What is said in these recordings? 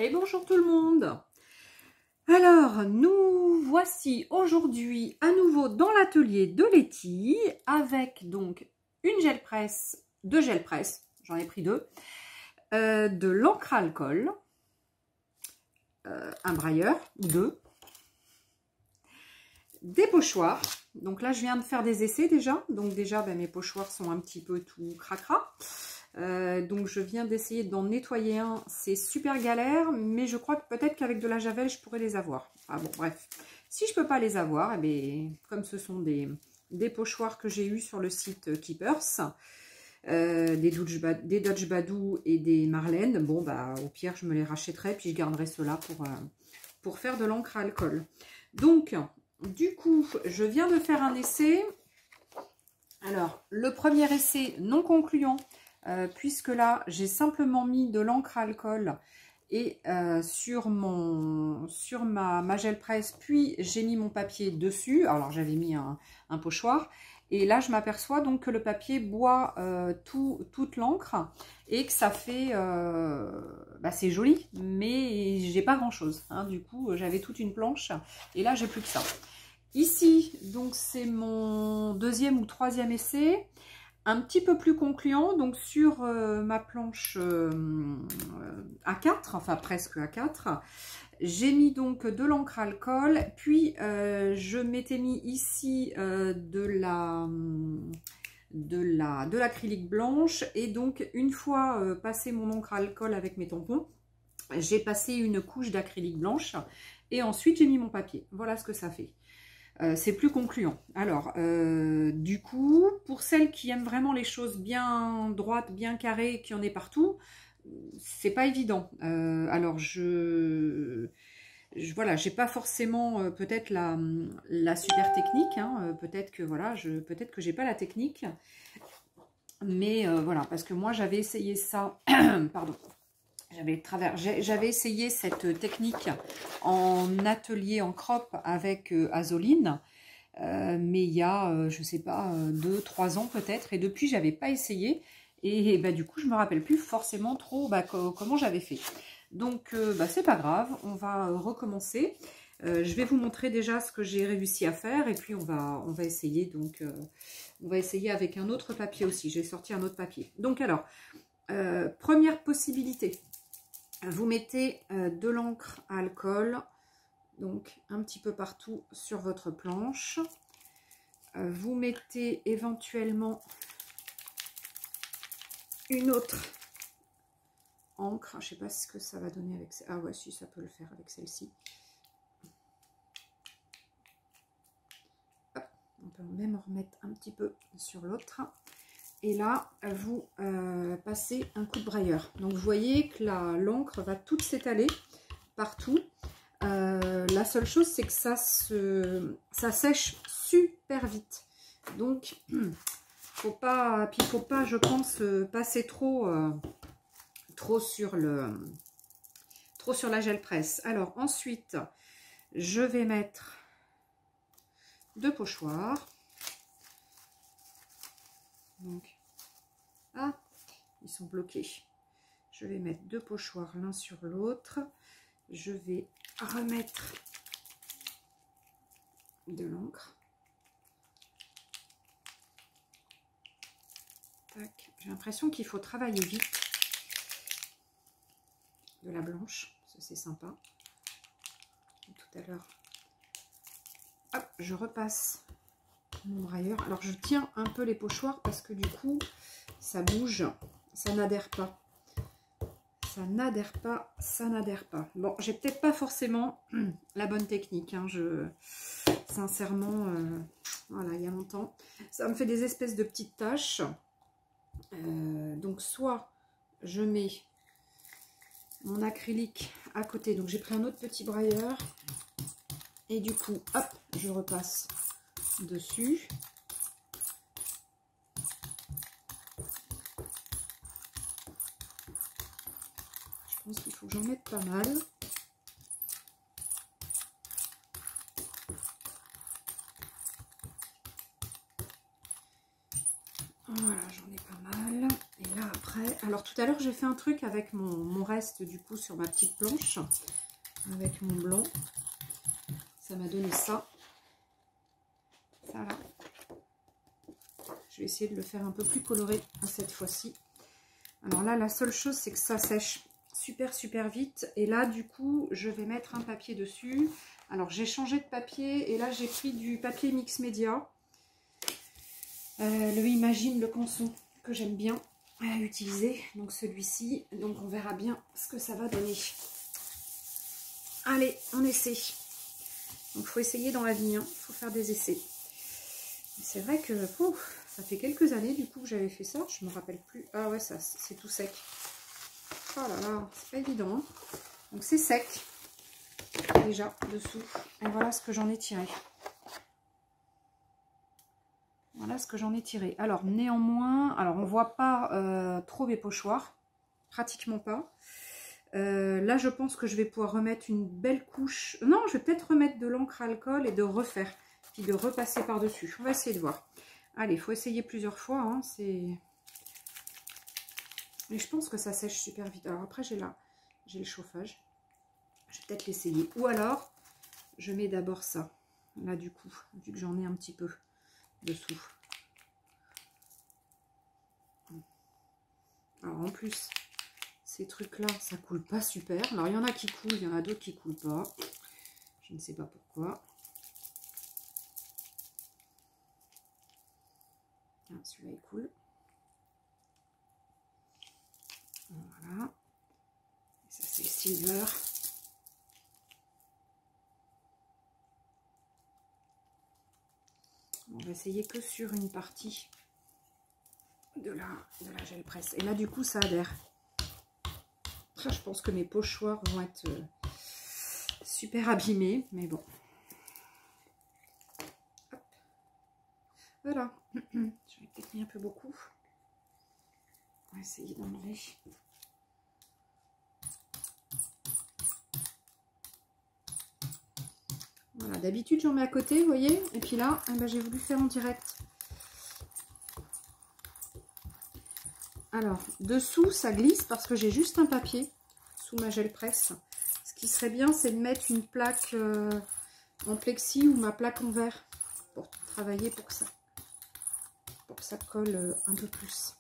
Et bonjour tout le monde. Alors, nous voici aujourd'hui à nouveau dans l'atelier de Letty avec donc une gel presse, deux gel presse, j'en ai pris deux, de l'encre à alcool, un brailleur ou deux, des pochoirs. Donc là, je viens de faire des essais déjà. Donc déjà, mes pochoirs sont un petit peu tout cracra. Donc je viens d'essayer d'en nettoyer un, c'est super galère, mais je crois que peut-être qu'avec de la javel je pourrais les avoir. Ah bon, bref, si je peux pas les avoir, eh bien, comme ce sont des pochoirs que j'ai eu sur le site Keepers, des Dodge Badou et des Marlène, bon bah au pire je me les rachèterai puis je garderai ceux-là pour faire de l'encre à alcool. Donc du coup je viens de faire un essai. Alors le premier essai non concluant, puisque là j'ai simplement mis de l'encre à alcool et sur ma gel presse, puis j'ai mis mon papier dessus. Alors j'avais mis un pochoir et là je m'aperçois donc que le papier boit toute l'encre et que ça fait c'est joli, mais j'ai pas grand chose hein. Du coup j'avais toute une planche et là j'ai plus que ça. Ici donc c'est mon deuxième ou troisième essai, un petit peu plus concluant, donc sur ma planche A4, enfin presque A4, j'ai mis donc de l'encre à alcool, puis je m'étais mis ici de l'acrylique blanche, et donc une fois passé mon encre à alcool avec mes tampons, j'ai passé une couche d'acrylique blanche, et ensuite j'ai mis mon papier. Voilà ce que ça fait. C'est plus concluant. Alors, du coup, pour celles qui aiment vraiment les choses bien droites, bien carrées, qu'il y en ait partout, c'est pas évident. Alors, voilà, j'ai pas forcément peut-être la super technique. Hein, peut-être que voilà, peut-être que j'ai pas la technique. Mais voilà, parce que moi j'avais essayé ça. Pardon. J'avais essayé cette technique en atelier en crop avec Azoline, mais il y a, je sais pas, 2-3 ans peut-être, et depuis j'avais pas essayé, et du coup je me rappelle plus forcément trop comment j'avais fait. Donc c'est pas grave, on va recommencer. Je vais vous montrer déjà ce que j'ai réussi à faire, et puis on va essayer, donc on va essayer avec un autre papier aussi. J'ai sorti un autre papier. Donc alors, première possibilité. Vous mettez de l'encre à alcool, donc un petit peu partout sur votre planche. Vous mettez éventuellement une autre encre. Je ne sais pas ce que ça va donner avec... Ah ouais, si, ça peut le faire avec celle-ci. On peut même en remettre un petit peu sur l'autre. Et là, vous passez un coup de brailleur. Donc, vous voyez que l'encre va toute s'étaler partout. La seule chose, c'est que ça sèche super vite. Donc, faut pas, je pense, passer trop sur la gel presse. Alors, ensuite, je vais mettre deux pochoirs. Donc, ils sont bloqués. Je vais mettre deux pochoirs l'un sur l'autre. Je vais remettre de l'encre. J'ai l'impression qu'il faut travailler vite. De la blanche, ça c'est sympa. Et tout à l'heure, hop, je repasse mon brailleur. Alors je tiens un peu les pochoirs parce que du coup ça bouge, ça n'adhère pas. Ça n'adhère pas, ça n'adhère pas. Bon, j'ai peut-être pas forcément la bonne technique. Hein, sincèrement, voilà, il y a longtemps. Ça me fait des espèces de petites taches. Donc soit je mets mon acrylique à côté. Donc j'ai pris un autre petit brailleur. Et du coup, hop, je repasse dessus. Je pense qu'il faut que j'en mette pas mal. Voilà, j'en ai pas mal. Et là après, alors tout tout à l'heure, j'ai fait un truc avec mon reste, du coup, sur ma petite planche. Avec mon blanc. Ça m'a donné ça. Ça, là. Je vais essayer de le faire un peu plus coloré cette fois-ci. Alors là, la seule chose, c'est que ça sèche super vite. Et là, du coup, je vais mettre un papier dessus. Alors, j'ai changé de papier. Et là, j'ai pris du papier mix média. Le Imagine, le Canson, que j'aime bien utiliser. Donc, celui-ci. Donc, on verra bien ce que ça va donner. Allez, on essaie. Donc, il faut essayer dans la vie. Il faut faire des essais. C'est vrai que ça fait quelques années du coup que j'avais fait ça. Je me rappelle plus. Ah ouais, ça c'est tout sec. Oh là là, c'est pas évident. Hein. Donc c'est sec déjà dessous. Et voilà ce que j'en ai tiré. Voilà ce que j'en ai tiré. Alors néanmoins, alors on voit pas trop mes pochoirs, pratiquement pas. Là je pense que je vais pouvoir remettre une belle couche. Non, je vais peut-être remettre de l'encre à alcool et de refaire. Puis de repasser par-dessus. On va essayer de voir. Allez, il faut essayer plusieurs fois. Hein, mais je pense que ça sèche super vite. Alors après, j'ai le chauffage. Je vais peut-être l'essayer. Ou alors, je mets d'abord ça. Là, du coup, vu que j'en ai un petit peu dessous. Alors en plus, ces trucs-là, ça coule pas super. Alors il y en a qui coulent, il y en a d'autres qui coulent pas. Je ne sais pas pourquoi. Celui-là est cool. Voilà. Et ça c'est le silver. On va essayer que sur une partie de la gel presse. Et là du coup ça adhère. Après, je pense que mes pochoirs vont être super abîmés. Mais bon. Hop. Voilà. Je vais peut-être mis un peu beaucoup. On va essayer d'enlever. Voilà, d'habitude j'en mets à côté, vous voyez. Et puis là, eh ben, j'ai voulu faire en direct. Alors, dessous, ça glisse parce que j'ai juste un papier sous ma gel presse. Ce qui serait bien, c'est de mettre une plaque en plexi ou ma plaque en verre pour travailler pour que ça colle un peu plus.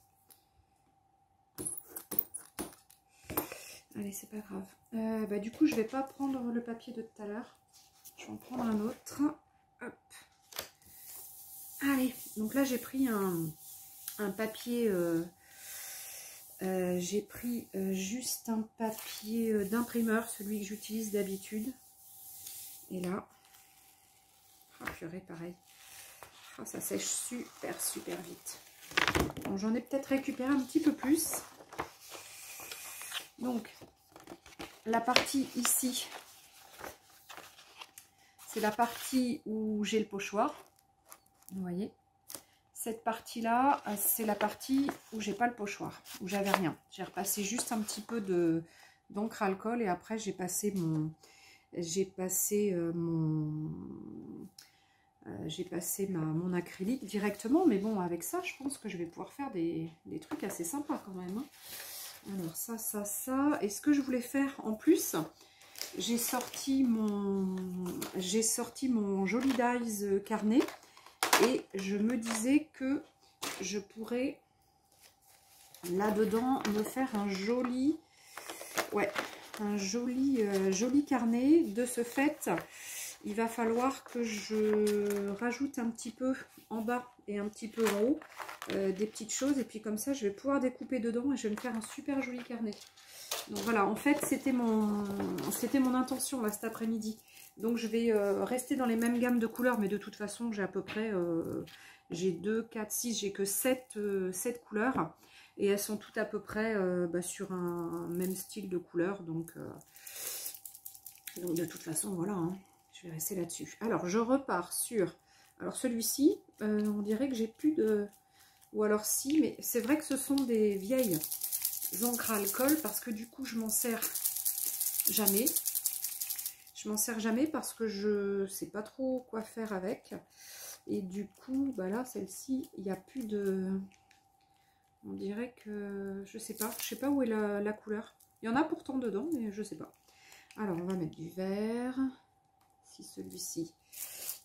Allez, c'est pas grave. Du coup, je vais pas prendre le papier de tout à l'heure. Je vais en prendre un autre. Hop. Allez, donc là, j'ai pris un papier... j'ai pris juste un papier d'imprimeur, celui que j'utilise d'habitude. Et là, purée, pareil. Ça sèche super vite. Bon, j'en ai peut-être récupéré un petit peu plus. Donc, la partie ici, c'est la partie où j'ai le pochoir. Vous voyez, cette partie-là, c'est la partie où j'ai pas le pochoir, où j'avais rien. J'ai repassé juste un petit peu d'encre à alcool et après j'ai passé mon acrylique directement. Mais bon, avec ça, je pense que je vais pouvoir faire des trucs assez sympas quand même. Hein. Alors ça. Et ce que je voulais faire en plus, j'ai sorti mon Joli Dies carnet. Et je me disais que je pourrais là-dedans me faire un joli carnet. De ce fait, il va falloir que je rajoute un petit peu en bas et un petit peu en haut des petites choses. Et puis comme ça, je vais pouvoir découper dedans et je vais me faire un super joli carnet. Donc voilà, en fait, c'était mon intention là cet après-midi. Donc je vais rester dans les mêmes gammes de couleurs, mais de toute façon j'ai à peu près, j'ai 2, 4, 6, j'ai que 7 couleurs. Et elles sont toutes à peu près sur un même style de couleur. Donc de toute façon voilà, hein, je vais rester là-dessus. Alors je repars sur, alors celui-ci, on dirait que j'ai plus de, ou alors si, mais c'est vrai que ce sont des vieilles encres à alcool parce que du coup je m'en sers jamais. Je m'en sers jamais parce que je sais pas trop quoi faire avec. Et du coup, là, celle-ci, il n'y a plus de... On dirait que... je sais pas où est la couleur. Il y en a pourtant dedans, mais je sais pas. Alors, on va mettre du vert. Si celui-ci,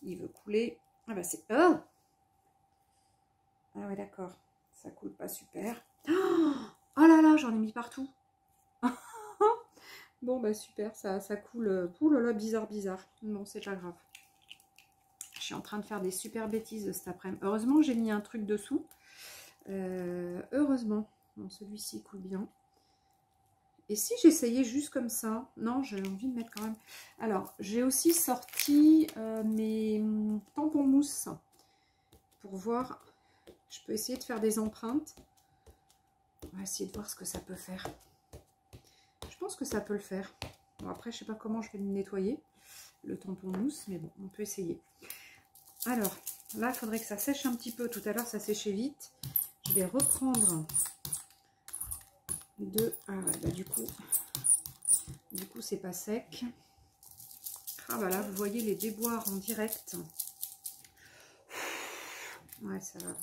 il veut couler. Ah bah c'est... Oh, ah ouais, d'accord. Ça coule pas super. Oh là là, j'en ai mis partout. Bon, bah super, ça coule. Ouh là là, bizarre, bizarre. Non, c'est pas grave. Je suis en train de faire des super bêtises cet après-midi. Heureusement, j'ai mis un truc dessous. Heureusement. Bon, celui-ci coule bien. Et si j'essayais juste comme ça? Non, j'ai envie de mettre quand même. Alors, j'ai aussi sorti mes tampons mousse pour voir. Je peux essayer de faire des empreintes. On va essayer de voir ce que ça peut faire. Je pense que ça peut le faire. Bon, après, je sais pas comment je vais le nettoyer, le tampon mousse, mais bon, on peut essayer. Alors, là, il faudrait que ça sèche un petit peu. Tout à l'heure, ça séchait vite. Je vais reprendre deux. Ah ouais, bah du coup, c'est pas sec. Ah bah là, vous voyez les déboires en direct. Ouais, ça va.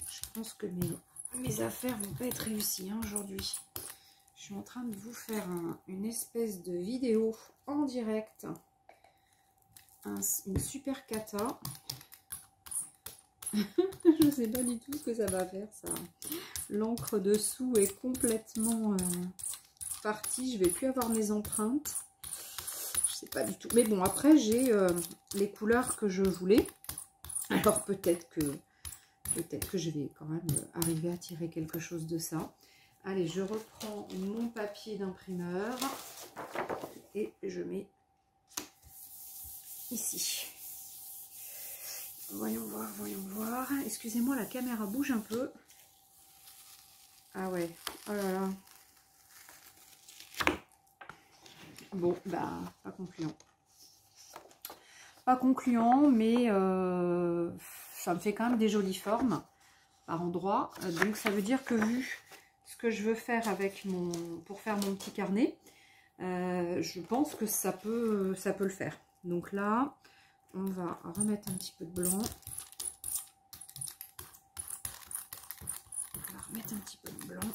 Je pense que mes affaires vont pas être réussies hein, aujourd'hui. Je suis en train de vous faire une espèce de vidéo en direct. Une super cata. Je ne sais pas du tout ce que ça va faire, ça. L'encre dessous est complètement partie. Je ne vais plus avoir mes empreintes. Je sais pas du tout. Mais bon, après, j'ai les couleurs que je voulais. Alors, peut-être que je vais quand même arriver à tirer quelque chose de ça. Allez, je reprends mon papier d'imprimeur et je mets ici. Voyons voir, voyons voir. Excusez-moi, la caméra bouge un peu. Ah ouais, oh là là. Bon, bah, pas concluant. Pas concluant, mais ça me fait quand même des jolies formes par endroits. Donc ça veut dire que vu ce que je veux faire avec pour faire mon petit carnet, je pense que ça peut le faire. Donc là, on va remettre un petit peu de blanc. On va remettre un petit peu de blanc.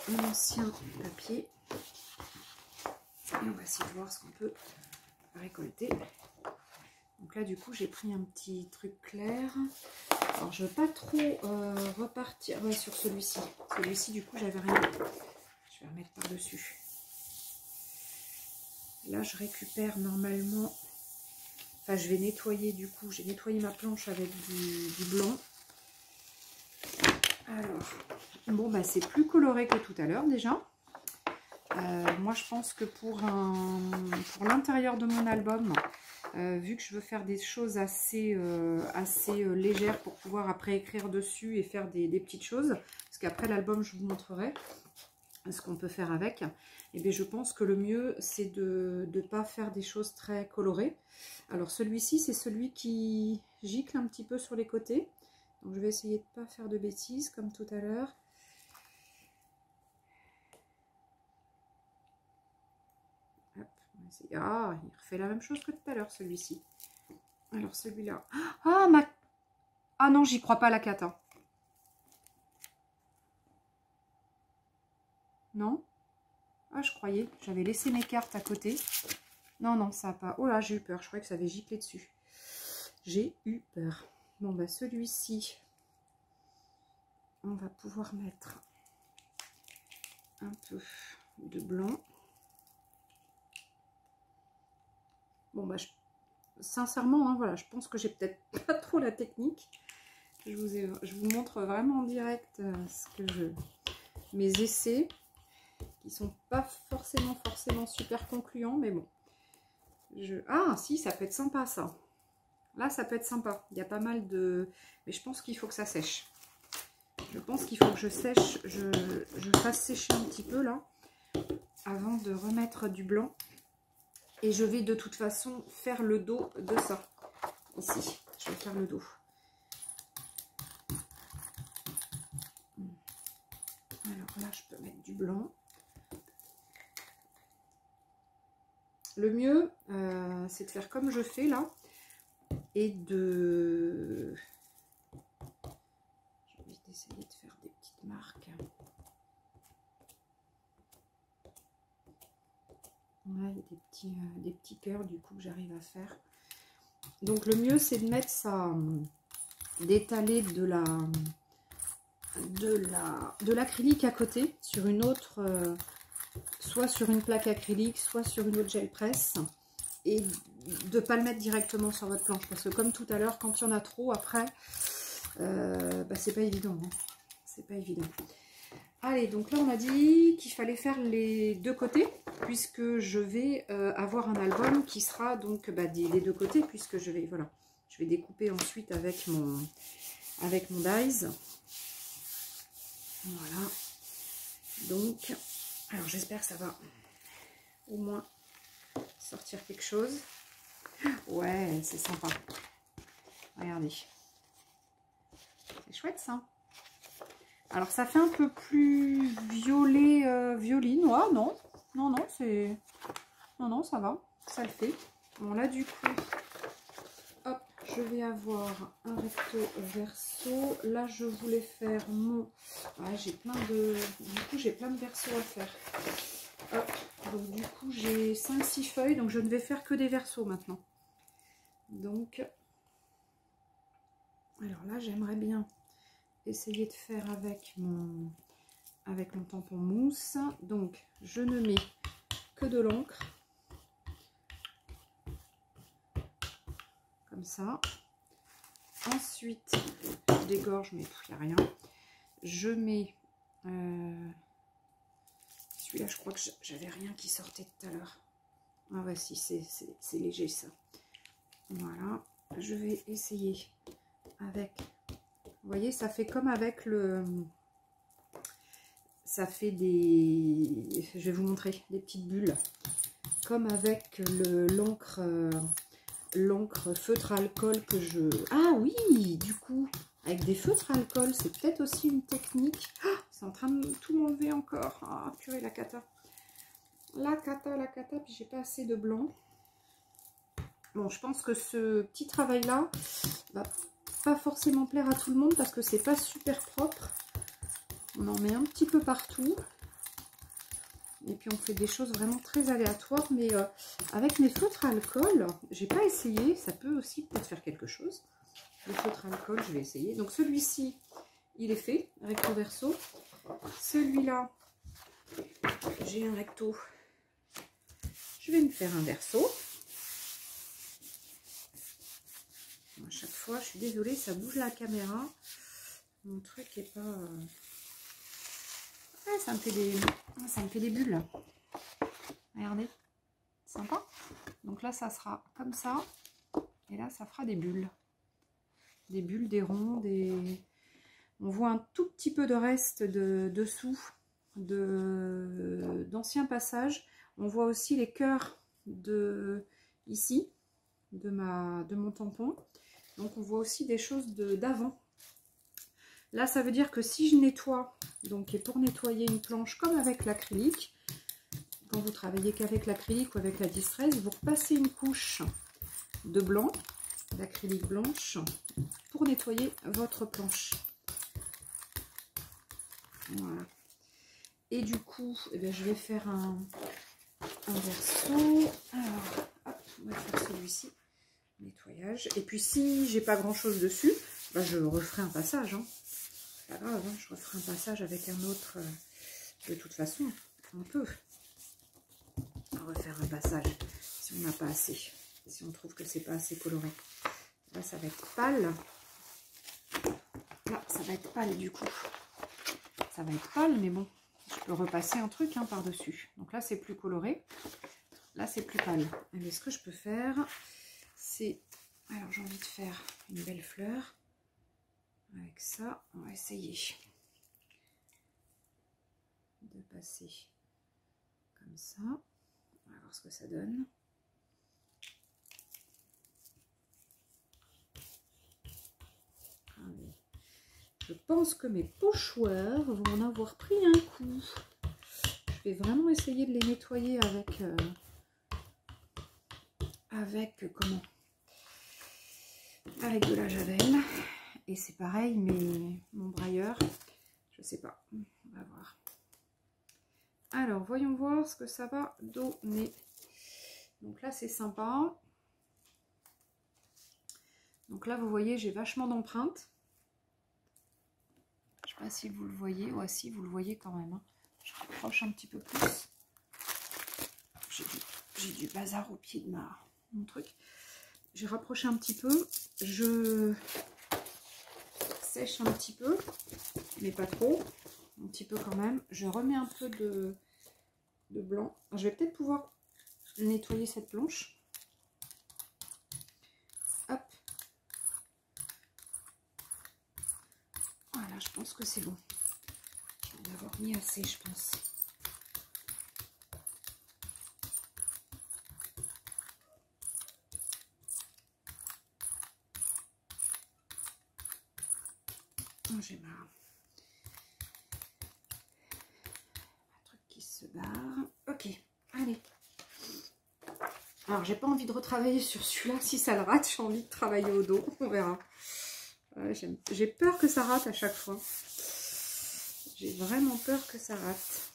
Un ancien papier. Et on va essayer de voir ce qu'on peut récolter. Donc là, du coup, j'ai pris un petit truc clair. Alors, je ne veux pas trop repartir sur celui-ci. Celui-ci, du coup, j'avais rien. Je vais remettre par-dessus. Là, je récupère normalement... Enfin, je vais nettoyer, du coup. J'ai nettoyé ma planche avec du blanc. Alors, bon, bah, c'est plus coloré que tout à l'heure, déjà. Moi, je pense que pour l'intérieur de mon album, vu que je veux faire des choses assez légères pour pouvoir après écrire dessus et faire des petites choses, parce qu'après l'album, je vous montrerai ce qu'on peut faire avec, et bien je pense que le mieux, c'est de ne pas faire des choses très colorées. Alors, celui-ci, c'est celui qui gicle un petit peu sur les côtés. Donc, je vais essayer de ne pas faire de bêtises, comme tout à l'heure. Ah, il refait la même chose que tout à l'heure, celui-ci. Alors, celui-là. Ah, ah non, j'y crois pas, la cata. Non? Ah, je croyais. J'avais laissé mes cartes à côté. Non, non, ça n'a pas... Oh là, j'ai eu peur. Je croyais que ça avait giclé dessus. J'ai eu peur. Bon, bah, celui-ci, on va pouvoir mettre un peu de blanc. Bon, bah, sincèrement, hein, voilà, je pense que j'ai peut-être pas trop la technique. Je vous montre vraiment en direct mes essais, qui sont pas forcément super concluants, mais bon. Ah, si, ça peut être sympa, ça. Là, ça peut être sympa. Il y a pas mal de... Mais je pense qu'il faut que ça sèche. Je pense qu'il faut que je sèche, je fasse sécher un petit peu, là, avant de remettre du blanc. Et je vais de toute façon faire le dos de ça. Ici, je vais faire le dos. Alors là, je peux mettre du blanc. Le mieux, c'est de faire comme je fais là. Et de... J'ai envie d'essayer de faire des petites marques. Ouais, il y a des petits cœurs du coup que j'arrive à faire. Donc le mieux c'est de mettre ça, d'étaler de l'acrylique à côté sur une autre, soit sur une plaque acrylique, soit sur une autre gel presse, et de ne pas le mettre directement sur votre planche parce que comme tout à l'heure, quand il y en a trop après, bah, c'est pas évident, hein. C'est pas évident. Allez, donc là on a dit qu'il fallait faire les deux côtés puisque je vais avoir un album qui sera donc les deux côtés puisque je vais découper ensuite avec mon dies. Voilà. Donc, alors j'espère que ça va au moins sortir quelque chose. Ouais, c'est sympa. Regardez. C'est chouette ça. Alors ça fait un peu plus violet, violine. Ouais, non, c'est... Non, ça va, ça le fait. Bon là du coup, hop, je vais avoir un recto verso. Là je voulais faire mon... Ouais, j'ai plein de... Du coup j'ai plein de versos à faire. Hop, donc du coup j'ai 5-6 feuilles, donc je ne vais faire que des versos maintenant. Donc, alors là j'aimerais bien essayer de faire avec mon tampon mousse. Donc je ne mets que de l'encre comme ça. Ensuite je dégorge mais il n'y a rien. Je mets celui-là, je crois que j'avais rien qui sortait tout à l'heure. Ah ouais, si, c'est léger ça. Voilà, je vais essayer avec... Vous voyez, ça fait comme avec le... Ça fait des... Je vais vous montrer, des petites bulles. Comme avec l'encre feutre alcool que je... Ah oui, du coup, avec des feutres alcool, c'est peut-être aussi une technique. Oh, c'est en train de tout m'enlever encore. Ah, purée, la cata. La cata, puis j'ai pas assez de blanc. Bon, je pense que ce petit travail-là va pas forcément plaire à tout le monde parce que c'est pas super propre. On en met un petit peu partout. Et puis on fait des choses vraiment très aléatoires. Mais avec mes feutres à alcool, j'ai pas essayé. Ça peut aussi peut-être faire quelque chose. Le feutre à alcool, je vais essayer. Donc celui-ci, il est fait, recto verso. Celui-là, j'ai un recto. Je vais me faire un verso. À chaque fois, je suis désolée, ça bouge la caméra. Mon truc est pas... Ah, ça me fait des bulles. Regardez, sympa. Donc là, ça sera comme ça. Et là, ça fera des bulles. Des bulles, des ronds, des... On voit un tout petit peu de reste dessous d'anciens passages. On voit aussi les cœurs ici, de mon tampon. Donc on voit aussi des choses d'avant. Là ça veut dire que si je nettoie, donc et pour nettoyer une planche comme avec l'acrylique, quand vous travaillez qu'avec l'acrylique ou avec la distress, vous repassez une couche de blanc, d'acrylique blanche, pour nettoyer votre planche. Voilà. Et du coup, eh bien, je vais faire un verso. Alors, hop, on va faire celui-ci. Nettoyage. Et puis si j'ai pas grand chose dessus, bah, je referai un passage. Hein. C'est pas grave, hein, je referai un passage avec un autre. De toute façon, on peut refaire un passage si on n'a pas assez. Si on trouve que c'est pas assez coloré. Là, ça va être pâle. Là, ça va être pâle du coup. Ça va être pâle, mais bon, je peux repasser un truc hein, par-dessus. Donc là, c'est plus coloré. Là, c'est plus pâle. Mais ce que je peux faire, c'est... Alors, j'ai envie de faire une belle fleur. Avec ça, on va essayer de passer comme ça. On va voir ce que ça donne. Allez. Je pense que mes pochoirs vont en avoir pris un coup. Je vais vraiment essayer de les nettoyer avec avec comment? Avec de la javel. Et c'est pareil, mais mon brailleur, je sais pas. On va voir. Alors, voyons voir ce que ça va donner. Donc là, c'est sympa. Donc là, vous voyez, j'ai vachement d'empreintes. Je sais pas si vous le voyez. Ouais, si, vous le voyez quand même. Hein. Je rapproche un petit peu plus. J'ai du bazar au pied de mon truc. J'ai rapproché un petit peu. Je sèche un petit peu, mais pas trop. Un petit peu quand même. Je remets un peu de blanc. Je vais peut-être pouvoir nettoyer cette planche. Hop. Voilà, je pense que c'est bon. Je vais en avoir mis assez, je pense. J'ai un truc qui se barre. Ok, allez. Alors, j'ai pas envie de retravailler sur celui-là. Si ça le rate, j'ai envie de travailler au dos. On verra. J'ai peur que ça rate à chaque fois. J'ai vraiment peur que ça rate.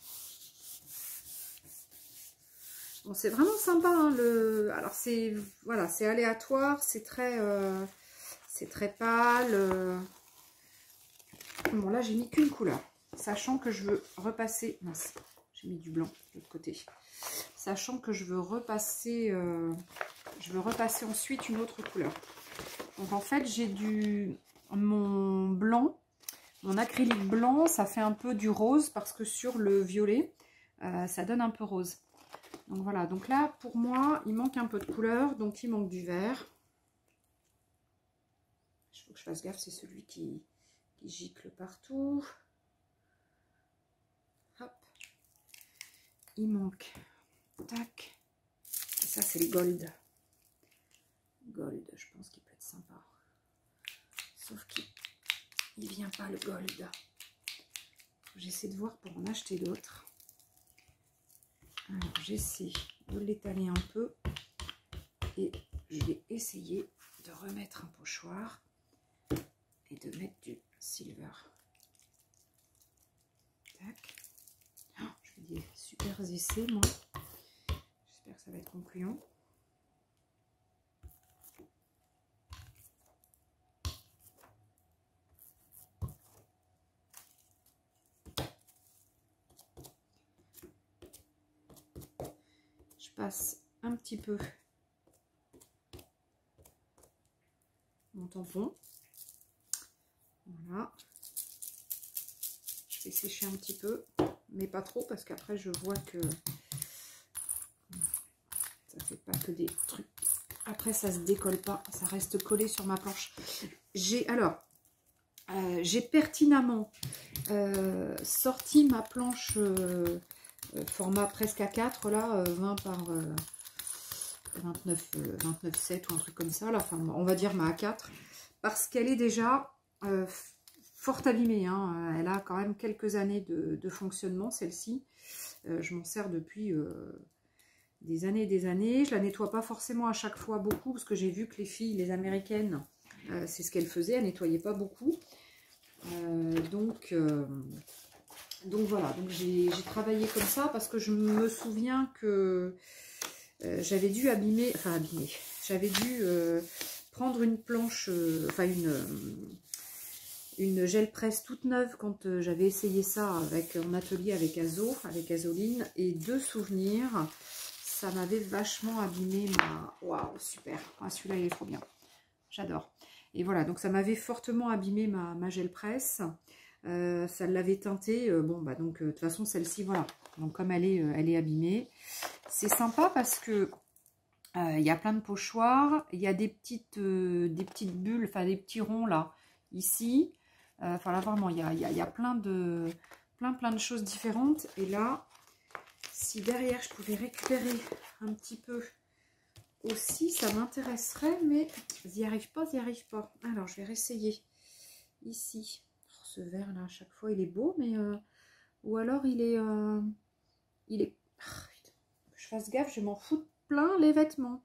Bon, c'est vraiment sympa. Hein, alors, c'est voilà, c'est aléatoire. C'est très pâle. Bon, là, j'ai mis qu'une couleur. Sachant que je veux repasser... Mince, j'ai mis du blanc de l'autre côté. Sachant que je veux repasser ensuite une autre couleur. Donc, en fait, j'ai mon blanc, mon acrylique blanc, ça fait un peu du rose parce que sur le violet, ça donne un peu rose. Donc, voilà. Donc là, pour moi, il manque un peu de couleur. Donc, il manque du vert. Il faut que je fasse gaffe, c'est celui qui gicle partout. Hop. Il manque. Tac. Et ça, c'est le gold. Gold, je pense qu'il peut être sympa. Sauf qu'il ne vient pas le gold. J'essaie de voir pour en acheter d'autres. Alors, j'essaie de l'étaler un peu. Et je vais essayer de remettre un pochoir. Et de mettre du silver. Tac. Oh, je fais des super essais, moi. J'espère que ça va être concluant. Je passe un petit peu mon tampon. Voilà. Je vais sécher un petit peu, mais pas trop parce qu'après je vois que ça fait pas que des trucs. Après ça se décolle pas, ça reste collé sur ma planche. J'ai pertinemment sorti ma planche format presque A4 là, 20 par 29,7 ou un truc comme ça là, enfin on va dire ma A4 parce qu'elle est déjà fort abîmée, hein. Elle a quand même quelques années de fonctionnement, celle-ci. Je m'en sers depuis des années et des années. Je la nettoie pas forcément à chaque fois beaucoup, parce que j'ai vu que les filles, les américaines, c'est ce qu'elles faisaient, elles nettoyaient pas beaucoup. Donc voilà, donc j'ai travaillé comme ça, parce que je me souviens que j'avais dû j'avais dû prendre une planche, une gel presse toute neuve quand j'avais essayé ça en atelier avec Azoline, et de souvenir, ça m'avait vachement abîmé Waouh, super. Ah, celui-là, il est trop bien. J'adore. Et voilà, donc ça m'avait fortement abîmé ma gel presse. Ça l'avait teintée. Bon, bah donc, de toute façon, celle-ci, voilà. Donc, comme elle est abîmée, c'est sympa parce que il y a plein de pochoirs. Il y a des petites bulles, enfin, des petits ronds, là, ici. Enfin là vraiment il y a plein de choses différentes. Et là, si derrière je pouvais récupérer un petit peu aussi, ça m'intéresserait, mais j'y arrive pas. Alors je vais réessayer ici. Oh, ce vert là à chaque fois il est beau, mais ou alors il est je fasse gaffe, je m'en fous plein les vêtements.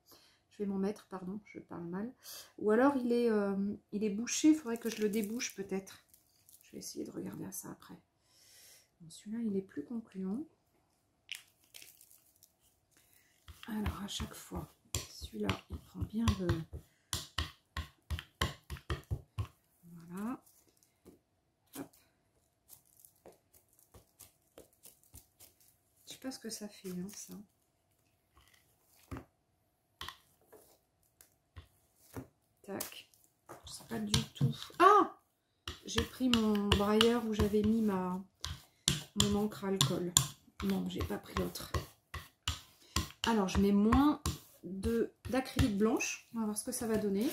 Je Clément Maître, pardon, je parle mal. Ou alors il est bouché, il faudrait que je le débouche peut-être. Je vais essayer de regarder à ça après. Celui-là, il est plus concluant. Alors, à chaque fois, celui-là, il prend bien le... Voilà. Hop. Je sais pas ce que ça fait, hein, ça. Tac. Je sais pas du tout. Ah! J'ai pris mon brailleur où j'avais mis mon encre à alcool. Non, j'ai pas pris l'autre. Alors, je mets moins d'acrylique blanche. On va voir ce que ça va donner.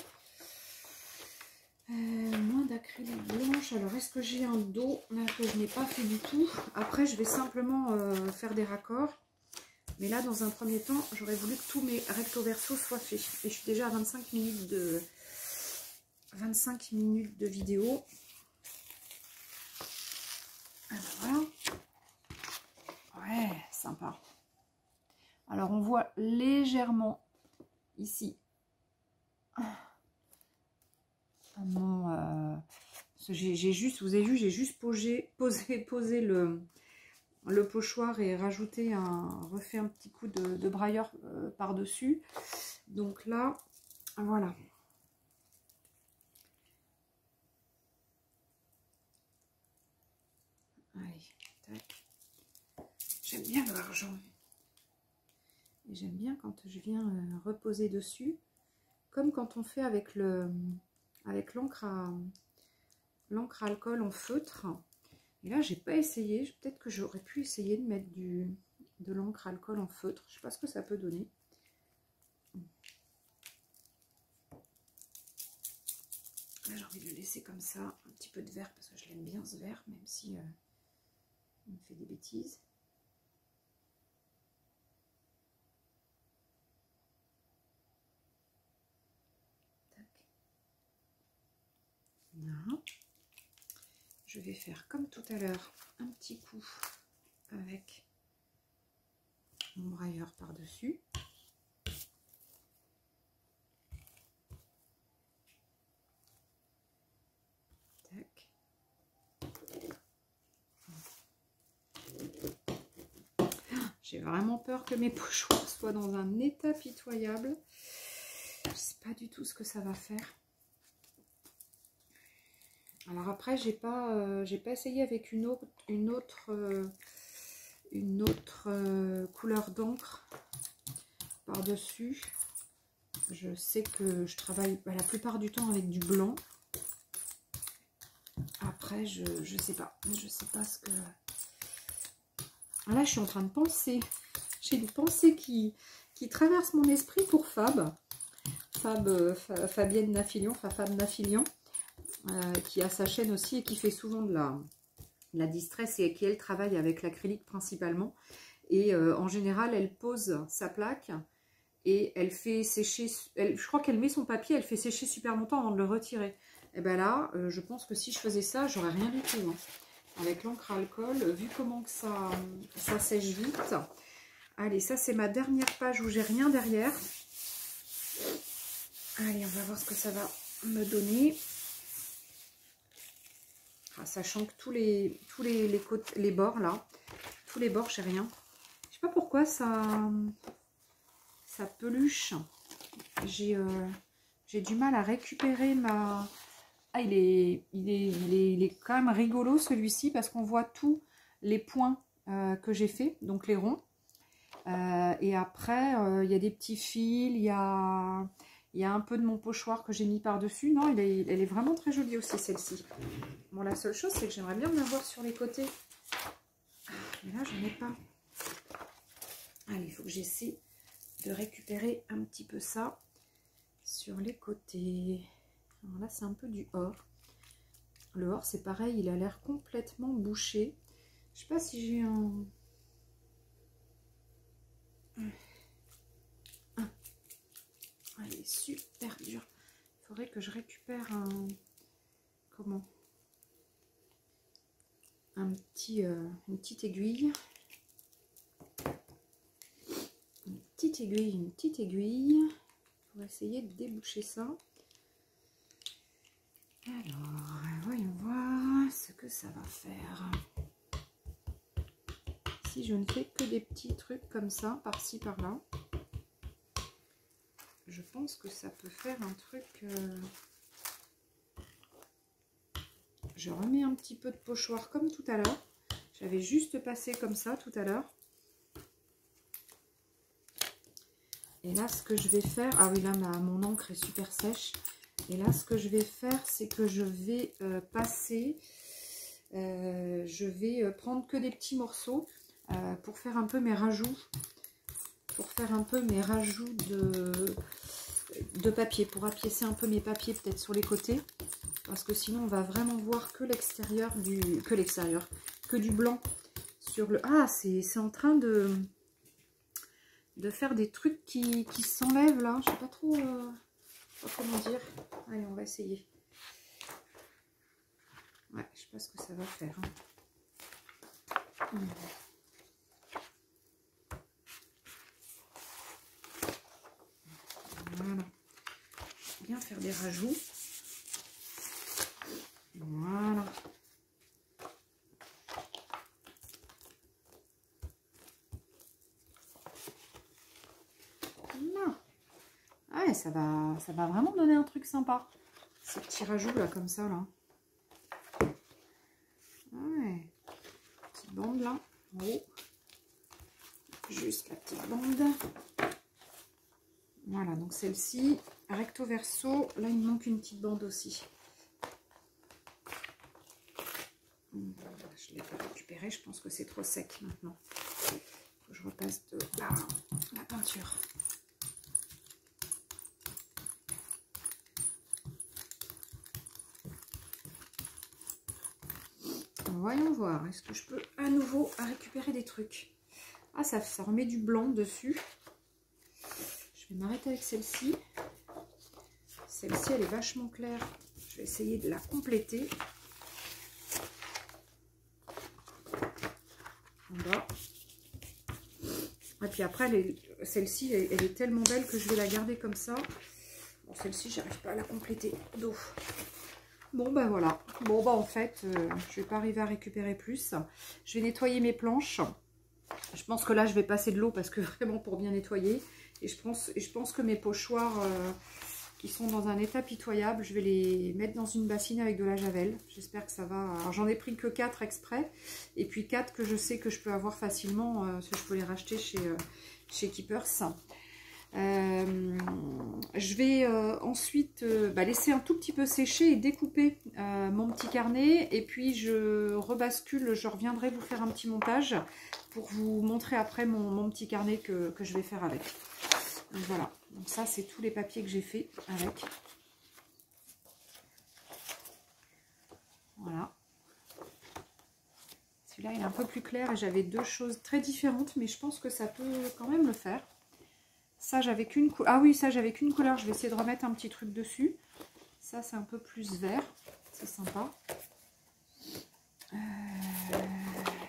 Moins d'acrylique blanche. Alors, est-ce que j'ai un dos là que je n'ai pas fait du tout? Après, je vais simplement faire des raccords. Mais là, dans un premier temps, j'aurais voulu que tous mes recto verso soient faits. Et je suis déjà à 25 minutes de vidéo. Alors, voilà. Ouais, sympa. Alors, on voit légèrement ici j'ai juste, vous avez vu, j'ai juste posé le pochoir et refait un petit coup de brailleur par-dessus. Donc là, voilà. Allez, tac. J'aime bien l'argent. Et j'aime bien quand je viens reposer dessus, comme quand on fait avec l'encre à alcool en feutre. Et là, j'ai pas essayé. Peut-être que j'aurais pu essayer de mettre de l'encre à alcool en feutre. Je sais pas ce que ça peut donner. Là, j'ai envie de le laisser comme ça. Un petit peu de vert parce que je l'aime bien ce vert, même si il me fait des bêtises. Tac. Là. Je vais faire comme tout à l'heure un petit coup avec mon brailleur par-dessus. Tac. J'ai vraiment peur que mes pochoirs soient dans un état pitoyable. Je ne sais pas du tout ce que ça va faire. Alors après, j'ai pas essayé avec une autre couleur d'encre par-dessus. Je sais que je travaille la plupart du temps avec du blanc. Après, je sais pas. Je sais pas ce que... Là, je suis en train de penser. J'ai une pensée qui traverse mon esprit pour Fabienne Nafilion, Fab Nafilion, qui a sa chaîne aussi et qui fait souvent de la distress et qui, elle, travaille avec l'acrylique principalement. Et en général, elle pose sa plaque et elle fait sécher, je crois qu'elle met son papier, elle fait sécher super longtemps avant de le retirer. Et bien là, je pense que si je faisais ça, j'aurais rien du tout. Hein. Avec l'encre à alcool, vu comment que ça sèche vite. Allez, ça c'est ma dernière page où j'ai rien derrière. Allez, on va voir ce que ça va me donner. Ah, sachant que tous les bords là, tous les bords, j'ai rien. Je sais pas pourquoi ça peluche. J'ai du mal à récupérer ma... Ah, il est quand même rigolo celui-ci parce qu'on voit tous les points que j'ai fait, donc les ronds. Et après, il y a des petits fils, il y a un peu de mon pochoir que j'ai mis par-dessus. Non, elle est vraiment très jolie aussi, celle-ci. Bon, la seule chose, c'est que j'aimerais bien me la voir sur les côtés. Mais là, je n'en ai pas. Allez, il faut que j'essaie de récupérer un petit peu ça sur les côtés. Alors là, c'est un peu du or. Le or, c'est pareil, il a l'air complètement bouché. Je sais pas si j'ai un... Ah, il est super dur. Il faudrait que je récupère un... Comment? Une petite aiguille. Une petite aiguille. Il va essayer de déboucher ça. Alors, voyons voir ce que ça va faire. Si je ne fais que des petits trucs comme ça, par-ci, par-là, je pense que ça peut faire un truc... Je remets un petit peu de pochoir comme tout à l'heure. J'avais juste passé comme ça tout à l'heure. Et là, ce que je vais faire... Ah oui, là, mon encre est super sèche. Et là, ce que je vais faire, c'est que je vais passer... je vais prendre que des petits morceaux pour faire un peu mes rajouts. Pour faire un peu mes rajouts de papier. Pour appiécer un peu mes papiers peut-être sur les côtés. Parce que sinon, on va vraiment voir que l'extérieur du... Que du blanc sur le... Ah, c'est en train de faire des trucs qui s'enlèvent là. Je sais pas trop, pas comment dire. Allez, on va essayer. Ouais, je sais pas ce que ça va faire. Hein. Voilà. Bien faire des rajouts. Voilà. Ouais, ça va vraiment donner un truc sympa. Ces petits rajouts là, comme ça, là. Ouais. Petite bande là, en haut. Juste la petite bande. Voilà, donc celle-ci, recto verso. Là, il me manque une petite bande aussi. Je ne l'ai pas récupéré, je pense que c'est trop sec maintenant. Faut que je repasse de la peinture. Voyons voir, est-ce que je peux à nouveau récupérer des trucs? Ah, ça remet du blanc dessus. Je vais m'arrêter avec celle-ci. Celle-ci, elle est vachement claire. Je vais essayer de la compléter. En bas. Et puis après, celle-ci, elle est tellement belle que je vais la garder comme ça. Bon, celle-ci, j'arrive pas à la compléter d'eau. Bon, ben voilà. Bon, ben en fait, je vais pas arriver à récupérer plus. Je vais nettoyer mes planches. Je pense que là, je vais passer de l'eau parce que vraiment pour bien nettoyer. Et je pense que mes pochoirs qui sont dans un état pitoyable, je vais les mettre dans une bassine avec de la javel. J'espère que ça va. Alors, j'en ai pris que 4 exprès. Et puis 4 que je sais que je peux avoir facilement. Parce que je peux les racheter chez Keepers. Je vais ensuite laisser un tout petit peu sécher et découper mon petit carnet. Et puis je rebascule, je reviendrai vous faire un petit montage pour vous montrer après mon petit carnet que je vais faire avec. Donc voilà, donc ça c'est tous les papiers que j'ai fait avec. Voilà. Celui-là il est un peu plus clair et j'avais deux choses très différentes, mais je pense que ça peut quand même le faire. Ça j'avais qu'une couleur. Ah oui, ça j'avais qu'une couleur, je vais essayer de remettre un petit truc dessus. Ça c'est un peu plus vert, c'est sympa.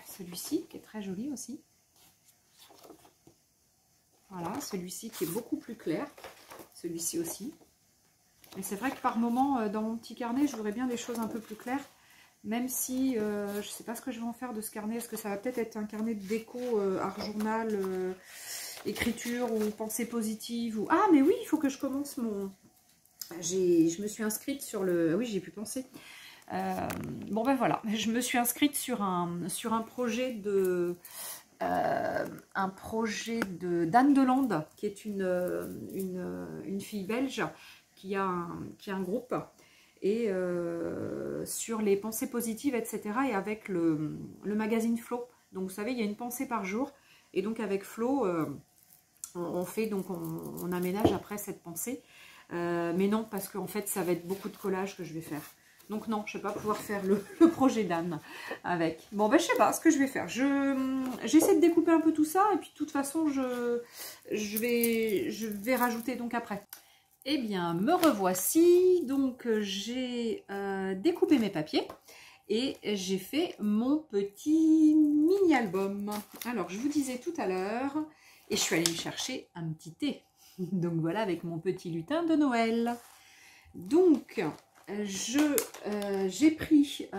Celui-ci qui est très joli aussi. Voilà, celui-ci qui est beaucoup plus clair. Celui-ci aussi. Mais c'est vrai que par moment, dans mon petit carnet, je voudrais bien des choses un peu plus claires. Même si je ne sais pas ce que je vais en faire de ce carnet. Est-ce que ça va peut-être être un carnet de déco, art journal, écriture ou pensée positive ou... Ah, mais oui, il faut que je commence mon... Je me suis inscrite sur le... Oui, j'ai pu penser. Bon, ben voilà. Je me suis inscrite sur un projet de... d'Anne Delande, qui est une fille belge qui a un groupe, et sur les pensées positives, etc. Et avec le magazine Flow. Donc, vous savez, il y a une pensée par jour. Et donc, avec Flow, on aménage après cette pensée. Mais non, parce qu'en fait, ça va être beaucoup de collages que je vais faire. Donc non, je ne vais pas pouvoir faire le projet d'Anne avec. Bon, ben je sais pas ce que je vais faire. J'essaie de découper un peu tout ça. Et puis de toute façon, je vais rajouter donc après. Eh bien, me revoici. Donc j'ai découpé mes papiers. Et j'ai fait mon petit mini-album. Alors, je vous disais tout à l'heure. Et je suis allée me chercher un petit thé. Donc voilà, avec mon petit lutin de Noël. Donc, j'ai pris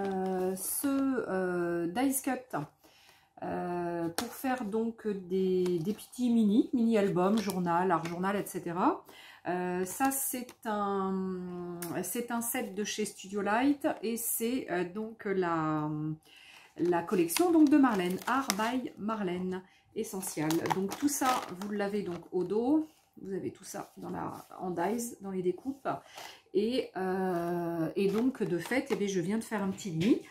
ce Dice Cut pour faire donc des petits mini albums, journal, art journal, etc. Ça c'est un set de chez Studio Light et c'est donc la collection donc de Marlène, Art by Marlène, Essential. Donc tout ça vous l'avez donc au dos, vous avez tout ça en dies, dans les découpes et donc de fait eh bien, je viens de faire un petit mini.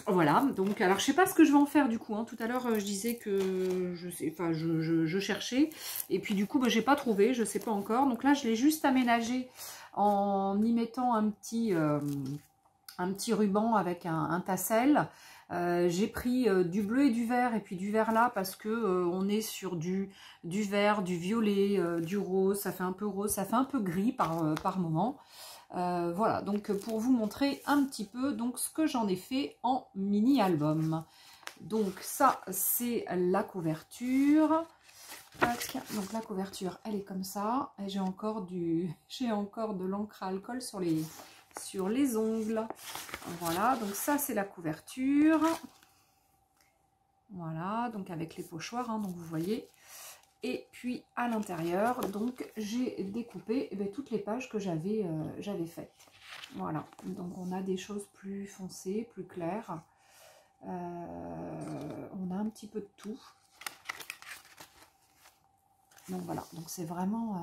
Voilà, donc alors je sais pas ce que je vais en faire du coup, hein. Tout à l'heure je disais que je cherchais et puis du coup bah, j'ai pas trouvé, je sais pas encore, donc là je l'ai juste aménagé en y mettant un petit ruban avec un tassel. J'ai pris du bleu et du vert, et puis du vert là parce que on est sur du vert, du violet, du rose, ça fait un peu rose, ça fait un peu gris par moment. Voilà, donc pour vous montrer un petit peu donc ce que j'en ai fait en mini album. Donc ça c'est la couverture. Donc la couverture elle est comme ça et j'ai encore de l'encre à alcool sur les ongles. Voilà, donc ça c'est la couverture. Voilà, donc avec les pochoirs, hein, donc vous voyez. Et puis à l'intérieur, donc j'ai découpé toutes les pages que j'avais faites. Voilà, donc on a des choses plus foncées, plus claires. On a un petit peu de tout. Donc voilà, donc c'est vraiment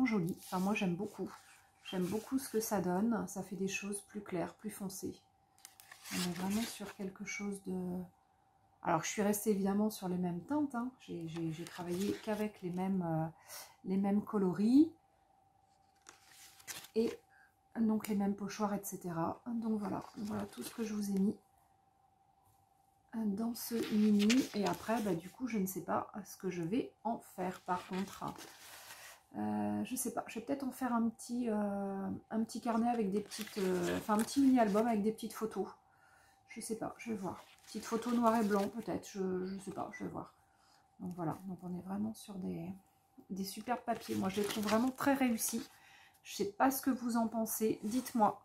joli. Enfin moi j'aime beaucoup. J'aime beaucoup ce que ça donne. Ça fait des choses plus claires, plus foncées. On est vraiment sur quelque chose de... Alors, je suis restée évidemment sur les mêmes teintes. Hein. J'ai travaillé qu'avec les mêmes coloris. Et donc, les mêmes pochoirs, etc. Donc, voilà tout ce que je vous ai mis dans ce mini. Et après, bah, du coup, je ne sais pas ce que je vais en faire. Par contre, je sais pas. Je vais peut-être en faire un petit carnet avec des petites... un petit mini-album avec des petites photos. Je sais pas, je vais voir. Petite photo noir et blanc peut-être, je sais pas, je vais voir. Donc voilà, donc on est vraiment sur des superbes papiers. Moi je les trouve vraiment très réussis. Je sais pas ce que vous en pensez. Dites-moi,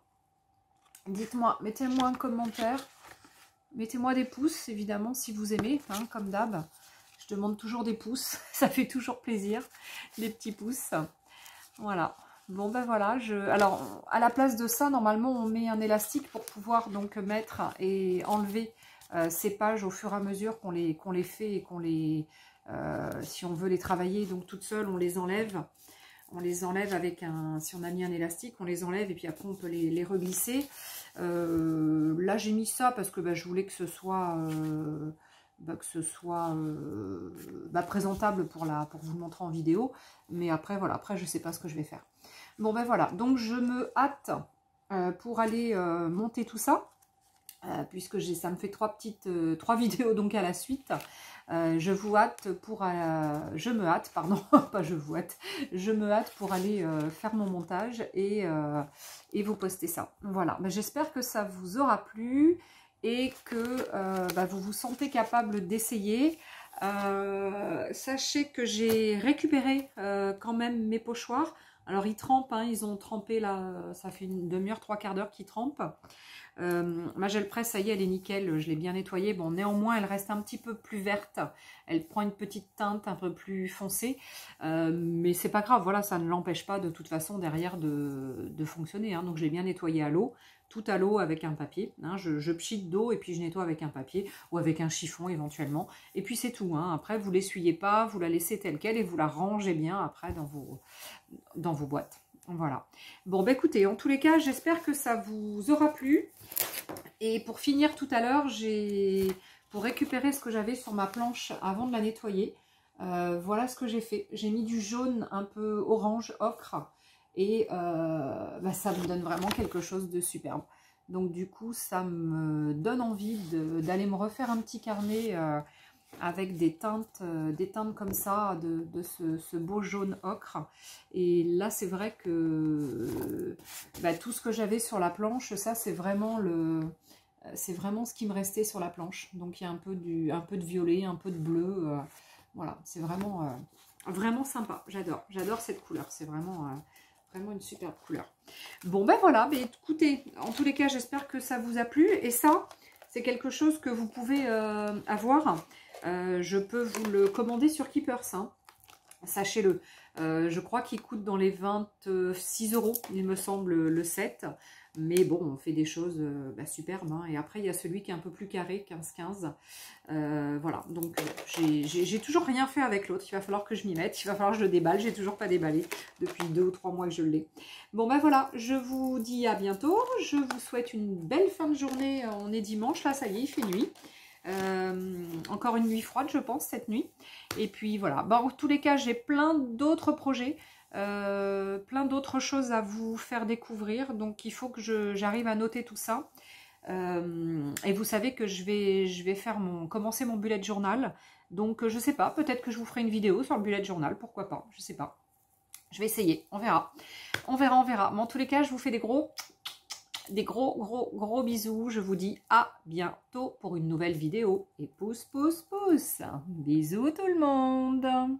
mettez-moi un commentaire. Mettez-moi des pouces évidemment si vous aimez, hein, comme d'hab. Je demande toujours des pouces, ça fait toujours plaisir, les petits pouces. Voilà. Bon ben voilà, alors à la place de ça, normalement on met un élastique pour pouvoir donc mettre et enlever ces pages au fur et à mesure qu'on les fait et qu'on les, si on veut les travailler donc toutes seules, on les enlève. On les enlève avec si on a mis un élastique, on les enlève et puis après on peut les reglisser. Là j'ai mis ça parce que je voulais que ce soit... présentable pour vous le montrer en vidéo, mais après voilà, après je sais pas ce que je vais faire. Bon ben voilà, donc je me hâte pour aller monter tout ça, puisque ça me fait trois vidéos donc à la suite. Je me hâte, pardon, pas je vous hâte, je me hâte pour aller faire mon montage et vous poster ça. Voilà, ben, j'espère que ça vous aura plu et que vous vous sentez capable d'essayer. Sachez que j'ai récupéré quand même mes pochoirs. Alors ils trempent, hein, ils ont trempé là, ça fait une demi-heure, trois quarts d'heure qu'ils trempent. Ma gel presse, ça y est, elle est nickel, je l'ai bien nettoyée. Bon, néanmoins, elle reste un petit peu plus verte. Elle prend une petite teinte un peu plus foncée. Mais c'est pas grave, voilà, ça ne l'empêche pas de toute façon derrière de fonctionner. Hein. Donc, j'ai bien nettoyé à l'eau, tout à l'eau avec un papier. Hein. Je pchite d'eau et puis je nettoie avec un papier ou avec un chiffon éventuellement. Et puis, c'est tout. Hein. Après, vous l'essuyez pas, vous la laissez telle quelle et vous la rangez bien après dans vos boîtes. Voilà. Bon, bah écoutez, en tous les cas, j'espère que ça vous aura plu. Et pour finir tout à l'heure, pour récupérer ce que j'avais sur ma planche avant de la nettoyer, voilà ce que j'ai fait. J'ai mis du jaune un peu orange, ocre, et ça me donne vraiment quelque chose de superbe. Donc du coup, ça me donne envie d'aller me refaire un petit carnet avec des teintes comme ça, de ce beau jaune ocre. Et là, c'est vrai que tout ce que j'avais sur la planche, ça, c'est vraiment ce qui me restait sur la planche. Donc, il y a un peu de violet, un peu de bleu. Voilà, c'est vraiment, vraiment sympa. J'adore cette couleur. C'est vraiment, vraiment une superbe couleur. Bon, ben voilà. Mais écoutez, en tous les cas, j'espère que ça vous a plu. Et ça, c'est quelque chose que vous pouvez avoir. Je peux vous le commander sur Keepers, hein. Sachez-le. Je crois qu'il coûte dans les 26 €, il me semble, le set. Mais bon, on fait des choses superbes. Hein. Et après, il y a celui qui est un peu plus carré, 15-15. Voilà, donc j'ai toujours rien fait avec l'autre. Il va falloir que je m'y mette. Il va falloir que je le déballe. J'ai toujours pas déballé depuis 2 ou 3 mois que je l'ai. Bon, ben voilà, je vous dis à bientôt. Je vous souhaite une belle fin de journée. On est dimanche, là, ça y est, il fait nuit. Encore une nuit froide, je pense, cette nuit. Et puis voilà, bon, en tous les cas, j'ai plein d'autres projets. Plein d'autres choses à vous faire découvrir, donc il faut que j'arrive à noter tout ça. Et vous savez que je vais faire commencer mon bullet journal, donc je sais pas, peut-être que je vous ferai une vidéo sur le bullet journal, pourquoi pas, je sais pas, je vais essayer, on verra, mais en tous les cas je vous fais des gros bisous, je vous dis à bientôt pour une nouvelle vidéo, et pouce, bisous tout le monde.